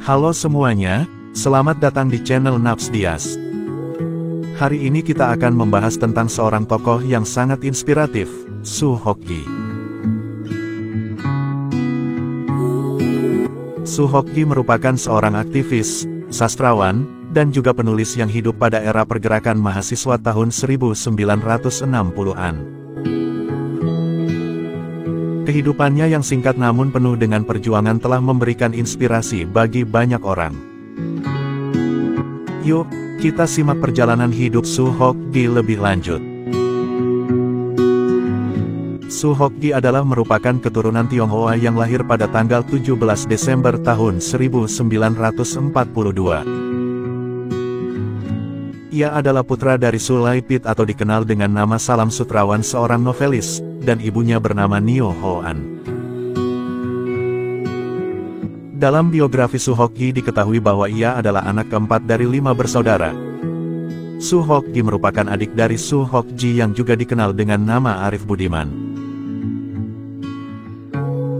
Halo semuanya, selamat datang di channel Naps Dias. Hari ini kita akan membahas tentang seorang tokoh yang sangat inspiratif, Soo Hok-gi. Soo Hok-gi merupakan seorang aktivis, sastrawan, dan juga penulis yang hidup pada era pergerakan mahasiswa tahun 1960-an. Kehidupannya yang singkat namun penuh dengan perjuangan telah memberikan inspirasi bagi banyak orang. Yuk, kita simak perjalanan hidup Soo Hok-gi lebih lanjut. Soo Hok-gi adalah merupakan keturunan Tionghoa yang lahir pada tanggal 17 Desember tahun 1942. Ia adalah putra dari Sulaipit atau dikenal dengan nama Salam Sutrawan, seorang novelis, dan ibunya bernama Nio Hoan. Dalam biografi Soo Hok-gi diketahui bahwa ia adalah anak keempat dari 5 bersaudara. Soo Hok-gi merupakan adik dari Soo Hok-ji yang juga dikenal dengan nama Arif Budiman.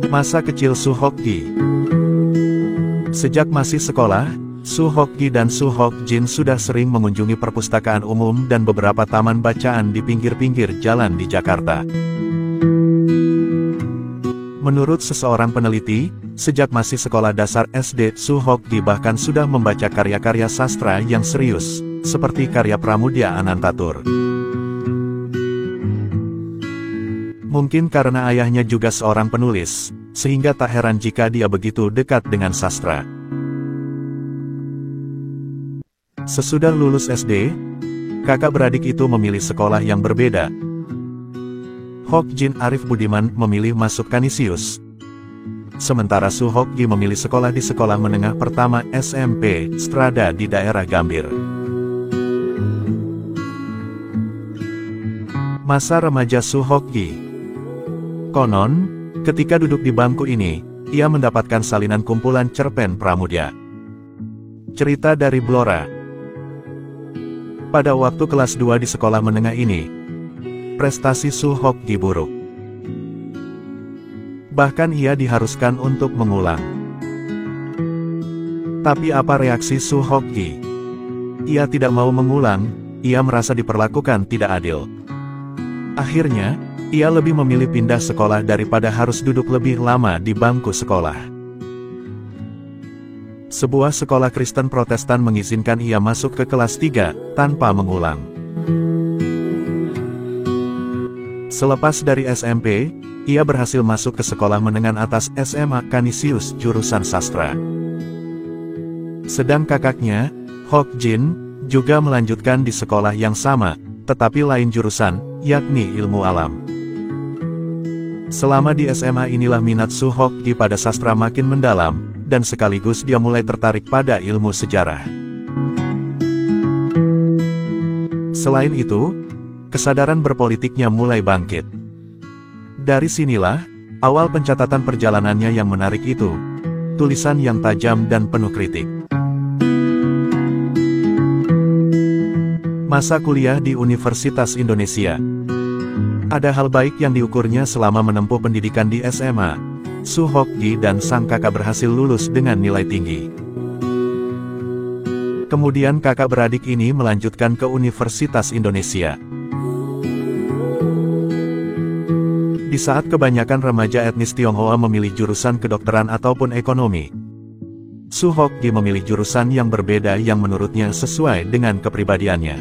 Masa kecil Soo Hok-gi. Sejak masih sekolah, Soo Hok-gi dan Soo Hok-jin sudah sering mengunjungi perpustakaan umum dan beberapa taman bacaan di pinggir-pinggir jalan di Jakarta. Menurut seseorang peneliti, sejak masih sekolah dasar SD, Soo Hok-gi bahkan sudah membaca karya-karya sastra yang serius, seperti karya Pramoedya Anantatur. Mungkin karena ayahnya juga seorang penulis, sehingga tak heran jika dia begitu dekat dengan sastra. Sesudah lulus SD, kakak beradik itu memilih sekolah yang berbeda. Hok-jin Arif Budiman memilih masuk Kanisius. Sementara Soo Hok-gi memilih sekolah di Sekolah Menengah Pertama SMP Strada di daerah Gambir. Masa remaja Soo Hok-gi. Konon, ketika duduk di bangku ini, ia mendapatkan salinan kumpulan cerpen Pramoedya. Cerita dari Blora. Pada waktu kelas 2 di sekolah menengah ini, prestasi Soo Hok-gi buruk. Bahkan ia diharuskan untuk mengulang. Tapi apa reaksi Soo Hok-gi? Ia tidak mau mengulang, ia merasa diperlakukan tidak adil. Akhirnya, ia lebih memilih pindah sekolah daripada harus duduk lebih lama di bangku sekolah. Sebuah sekolah Kristen Protestan mengizinkan ia masuk ke kelas 3, tanpa mengulang. Selepas dari SMP, ia berhasil masuk ke sekolah menengah atas SMA Kanisius jurusan sastra. Sedang kakaknya, Hok-jin, juga melanjutkan di sekolah yang sama, tetapi lain jurusan, yakni ilmu alam. Selama di SMA inilah minat Soo Hok-gi pada sastra makin mendalam, dan sekaligus dia mulai tertarik pada ilmu sejarah. Selain itu, kesadaran berpolitiknya mulai bangkit. Dari sinilah, awal pencatatan perjalanannya yang menarik itu, tulisan yang tajam dan penuh kritik. Masa kuliah di Universitas Indonesia. Ada hal baik yang diukurnya selama menempuh pendidikan di SMA. Soo Hok-gi dan sang kakak berhasil lulus dengan nilai tinggi. Kemudian kakak beradik ini melanjutkan ke Universitas Indonesia. Di saat kebanyakan remaja etnis Tionghoa memilih jurusan kedokteran ataupun ekonomi, Soo Hok-gi memilih jurusan yang berbeda yang menurutnya sesuai dengan kepribadiannya.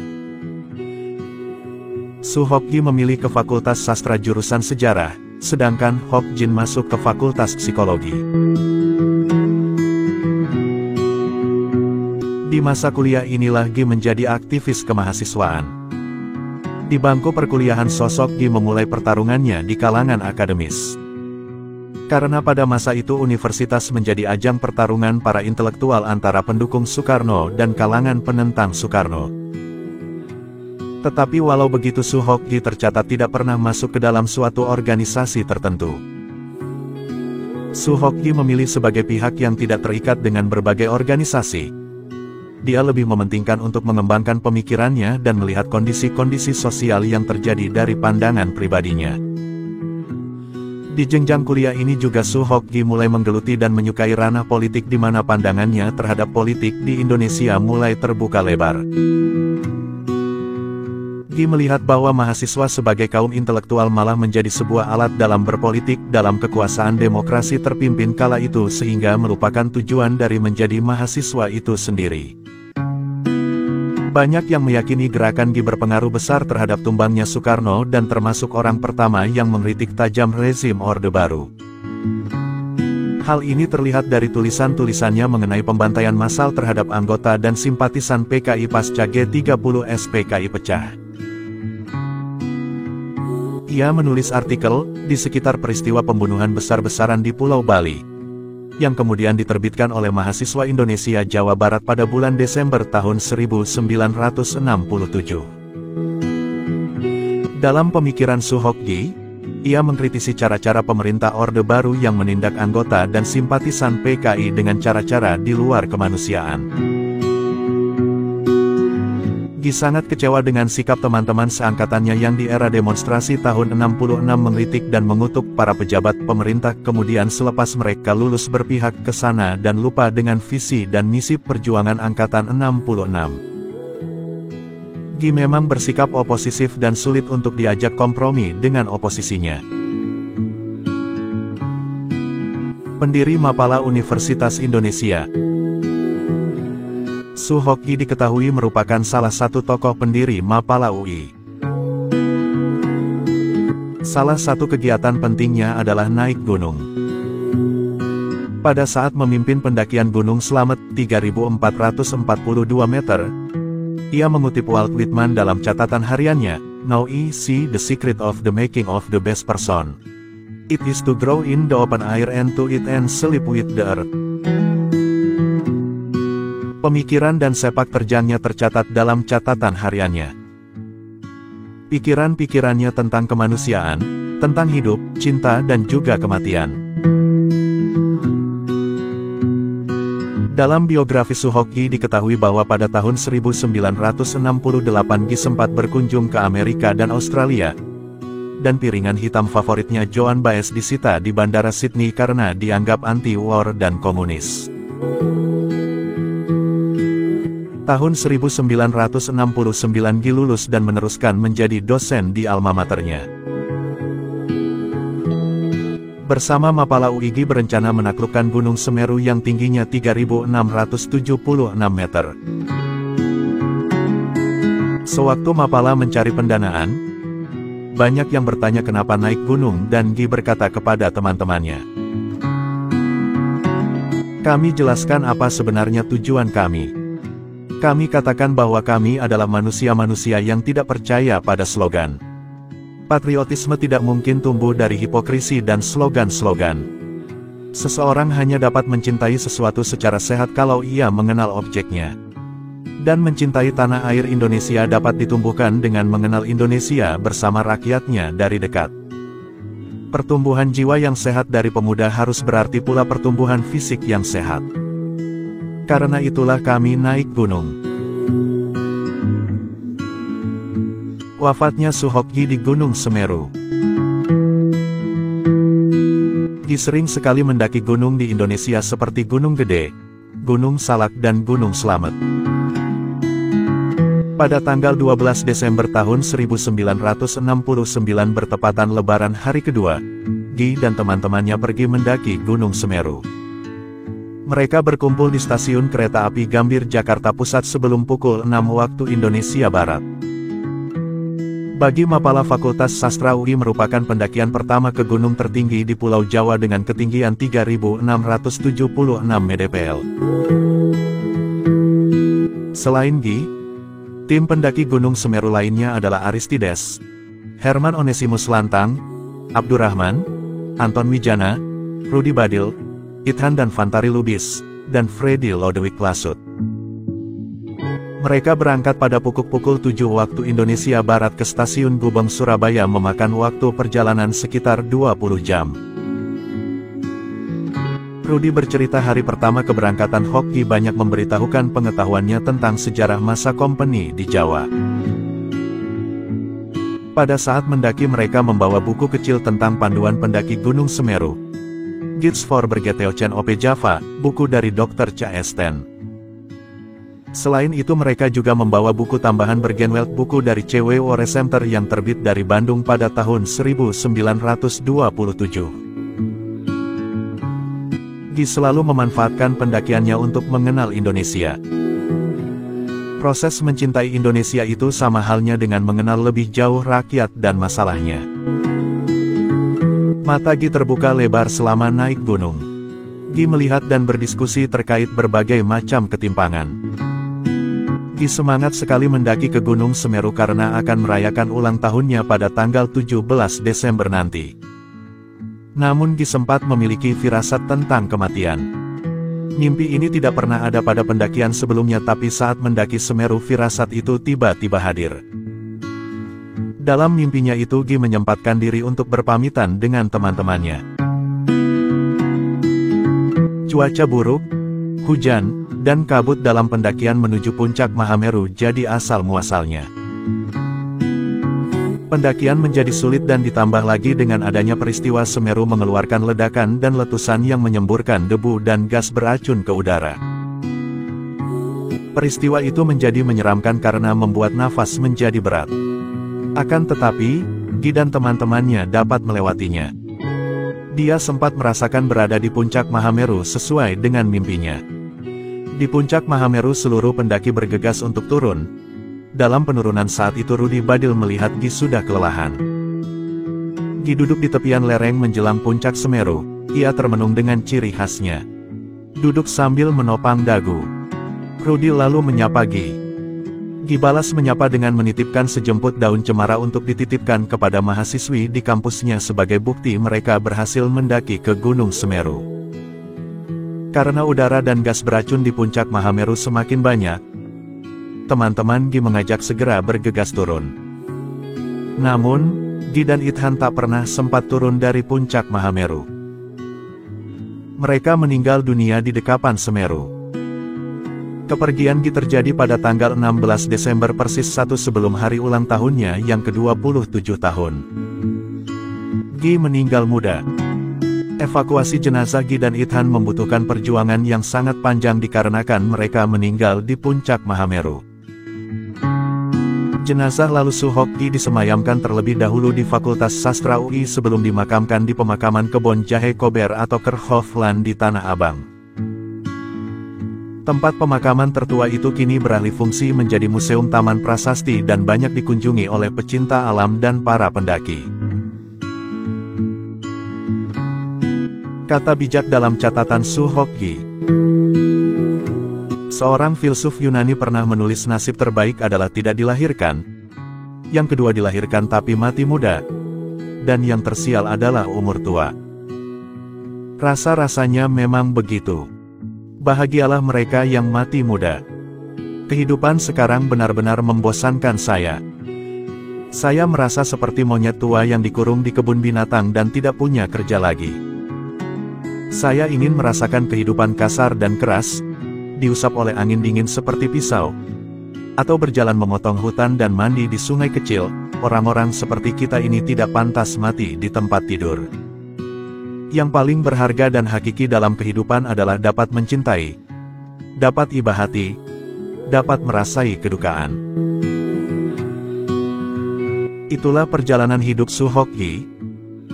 Soo Hok-gi memilih ke Fakultas Sastra jurusan Sejarah, sedangkan Hok-jin masuk ke Fakultas Psikologi. Di masa kuliah inilah Gi menjadi aktivis kemahasiswaan. Di bangku perkuliahan sosok Gi memulai pertarungannya di kalangan akademis. Karena pada masa itu universitas menjadi ajang pertarungan para intelektual antara pendukung Soekarno dan kalangan penentang Soekarno. Tetapi walau begitu Soo Hok-gi tercatat tidak pernah masuk ke dalam suatu organisasi tertentu. Soo Hok-gi memilih sebagai pihak yang tidak terikat dengan berbagai organisasi. Dia lebih mementingkan untuk mengembangkan pemikirannya dan melihat kondisi-kondisi sosial yang terjadi dari pandangan pribadinya. Di jenjang kuliah ini juga Su Hokgi mulai menggeluti dan menyukai ranah politik di mana pandangannya terhadap politik di Indonesia mulai terbuka lebar. Gi melihat bahwa mahasiswa sebagai kaum intelektual malah menjadi sebuah alat dalam berpolitik dalam kekuasaan demokrasi terpimpin kala itu sehingga melupakan tujuan dari menjadi mahasiswa itu sendiri. Banyak yang meyakini gerakan Gi berpengaruh besar terhadap tumbangnya Soekarno dan termasuk orang pertama yang mengkritik tajam rezim Orde Baru. Hal ini terlihat dari tulisan-tulisannya mengenai pembantaian massal terhadap anggota dan simpatisan PKI pasca G30 SPKI pecah. Ia menulis artikel di sekitar peristiwa pembunuhan besar-besaran di Pulau Bali, yang kemudian diterbitkan oleh mahasiswa Indonesia Jawa Barat pada bulan Desember tahun 1967. Dalam pemikiran Su Hokgi, ia mengkritisi cara-cara pemerintah Orde Baru yang menindak anggota dan simpatisan PKI dengan cara-cara di luar kemanusiaan. Gi sangat kecewa dengan sikap teman-teman seangkatannya yang di era demonstrasi tahun 66 mengkritik dan mengutuk para pejabat pemerintah kemudian selepas mereka lulus berpihak ke sana dan lupa dengan visi dan misi perjuangan Angkatan 66. Gi memang bersikap oposisif dan sulit untuk diajak kompromi dengan oposisinya. Pendiri Mapala Universitas Indonesia, Su Hokgi diketahui merupakan salah satu tokoh pendiri Mapala UI. Salah satu kegiatan pentingnya adalah naik gunung. Pada saat memimpin pendakian Gunung Slamet 3.442 meter, ia mengutip Walt Whitman dalam catatan hariannya, "Now I see the secret of the making of the best person. It is to grow in the open air and to eat and sleep with the earth." Pemikiran dan sepak terjangnya tercatat dalam catatan hariannya. Pikiran-pikirannya tentang kemanusiaan, tentang hidup, cinta dan juga kematian. Dalam biografi Su Hokgi diketahui bahwa pada tahun 1968 Gi sempat berkunjung ke Amerika dan Australia, dan piringan hitam favoritnya Joan Baez disita di Bandara Sydney karena dianggap anti-war dan komunis. Tahun 1969 Gi lulus dan meneruskan menjadi dosen di alma maternya. Bersama Mapala UI Gi berencana menaklukkan Gunung Semeru yang tingginya 3.676 meter. Sewaktu Mapala mencari pendanaan, banyak yang bertanya kenapa naik gunung dan Gi berkata kepada teman-temannya, "Kami jelaskan apa sebenarnya tujuan kami. Kami katakan bahwa kami adalah manusia-manusia yang tidak percaya pada slogan. Patriotisme tidak mungkin tumbuh dari hipokrisi dan slogan-slogan. Seseorang hanya dapat mencintai sesuatu secara sehat kalau ia mengenal objeknya. Dan mencintai tanah air Indonesia dapat ditumbuhkan dengan mengenal Indonesia bersama rakyatnya dari dekat. Pertumbuhan jiwa yang sehat dari pemuda harus berarti pula pertumbuhan fisik yang sehat. Karena itulah kami naik gunung." Wafatnya Su Hokgi di Gunung Semeru. Gi sering sekali mendaki gunung di Indonesia seperti Gunung Gede, Gunung Salak dan Gunung Slamet. Pada tanggal 12 Desember tahun 1969 bertepatan Lebaran hari kedua, Gi dan teman-temannya pergi mendaki Gunung Semeru. Mereka berkumpul di stasiun kereta api Gambir Jakarta Pusat sebelum pukul 6 waktu Indonesia Barat. Bagi Mapala Fakultas Sastra UI merupakan pendakian pertama ke gunung tertinggi di Pulau Jawa dengan ketinggian 3.676 mdpl. Selain Gi, tim pendaki Gunung Semeru lainnya adalah Aristides, Herman Onesimus Lantang, Abdurrahman, Anton Wijana, Rudi Badil, Ithan dan Fantari Lubis, dan Freddy Lodewijk Lasut. Mereka berangkat pada pukul 7 waktu Indonesia Barat ke stasiun Gubeng Surabaya memakan waktu perjalanan sekitar 20 jam. Rudi bercerita hari pertama keberangkatan Hokgi banyak memberitahukan pengetahuannya tentang sejarah masa kompeni di Jawa. Pada saat mendaki mereka membawa buku kecil tentang panduan pendaki Gunung Semeru. Guides for Bergeteuchen op Java, buku dari Dr. C.S.Ten. Selain itu mereka juga membawa buku tambahan Bergenwelt, buku dari C.W. Oresenter yang terbit dari Bandung pada tahun 1927. Guy selalu memanfaatkan pendakiannya untuk mengenal Indonesia. Proses mencintai Indonesia itu sama halnya dengan mengenal lebih jauh rakyat dan masalahnya. Mata Guy terbuka lebar selama naik gunung. Guy melihat dan berdiskusi terkait berbagai macam ketimpangan. Guy semangat sekali mendaki ke Gunung Semeru karena akan merayakan ulang tahunnya pada tanggal 17 Desember nanti. Namun Guy sempat memiliki firasat tentang kematian. Mimpi ini tidak pernah ada pada pendakian sebelumnya, tapi saat mendaki Semeru firasat itu tiba-tiba hadir. Dalam mimpinya itu Guy menyempatkan diri untuk berpamitan dengan teman-temannya. Cuaca buruk, hujan, dan kabut dalam pendakian menuju puncak Mahameru jadi asal-muasalnya. Pendakian menjadi sulit dan ditambah lagi dengan adanya peristiwa Semeru mengeluarkan ledakan dan letusan yang menyemburkan debu dan gas beracun ke udara. Peristiwa itu menjadi menyeramkan karena membuat nafas menjadi berat. Akan tetapi, Guy dan teman-temannya dapat melewatinya. Dia sempat merasakan berada di puncak Mahameru sesuai dengan mimpinya. Di puncak Mahameru seluruh pendaki bergegas untuk turun. Dalam penurunan saat itu Rudi Badil melihat Guy sudah kelelahan. Guy duduk di tepian lereng menjelang puncak Semeru. Ia termenung dengan ciri khasnya. Duduk sambil menopang dagu. Rudi lalu menyapa Guy. Guy balas menyapa dengan menitipkan sejemput daun cemara untuk dititipkan kepada mahasiswi di kampusnya sebagai bukti mereka berhasil mendaki ke Gunung Semeru. Karena udara dan gas beracun di puncak Mahameru semakin banyak, teman-teman Guy mengajak segera bergegas turun. Namun, Guy dan Ithan tak pernah sempat turun dari puncak Mahameru. Mereka meninggal dunia di dekapan Semeru. Kepergian Guy terjadi pada tanggal 16 Desember persis satu sebelum hari ulang tahunnya yang ke-27 tahun. Guy meninggal muda. Evakuasi jenazah Guy dan Ithan membutuhkan perjuangan yang sangat panjang dikarenakan mereka meninggal di puncak Mahameru. Jenazah lalu Suhok Guy disemayamkan terlebih dahulu di Fakultas Sastra UI sebelum dimakamkan di pemakaman Kebon Jahe Kober atau Kerhofland di Tanah Abang. Tempat pemakaman tertua itu kini beralih fungsi menjadi museum taman prasasti dan banyak dikunjungi oleh pecinta alam dan para pendaki. Kata bijak dalam catatan Suhok Guy. Seorang filsuf Yunani pernah menulis nasib terbaik adalah tidak dilahirkan, yang kedua dilahirkan tapi mati muda, dan yang tersial adalah umur tua. Rasa-rasanya memang begitu. Bahagialah mereka yang mati muda. Kehidupan sekarang benar-benar membosankan saya. Saya merasa seperti monyet tua yang dikurung di kebun binatang dan tidak punya kerja lagi. Saya ingin merasakan kehidupan kasar dan keras, diusap oleh angin dingin seperti pisau, atau berjalan memotong hutan dan mandi di sungai kecil. Orang-orang seperti kita ini tidak pantas mati di tempat tidur. Yang paling berharga dan hakiki dalam kehidupan adalah dapat mencintai, dapat iba hati, dapat merasai kedukaan. Itulah perjalanan hidup Suhok Guy,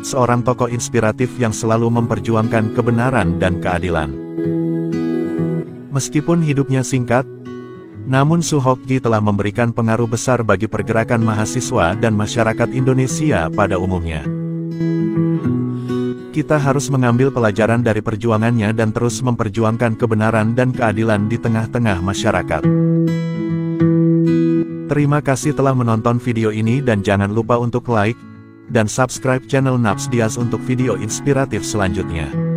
seorang tokoh inspiratif yang selalu memperjuangkan kebenaran dan keadilan. Meskipun hidupnya singkat, namun Suhok Guy telah memberikan pengaruh besar bagi pergerakan mahasiswa dan masyarakat Indonesia pada umumnya. Kita harus mengambil pelajaran dari perjuangannya dan terus memperjuangkan kebenaran dan keadilan di tengah-tengah masyarakat. Terima kasih telah menonton video ini dan jangan lupa untuk like dan subscribe channel Naps Dias untuk video inspiratif selanjutnya.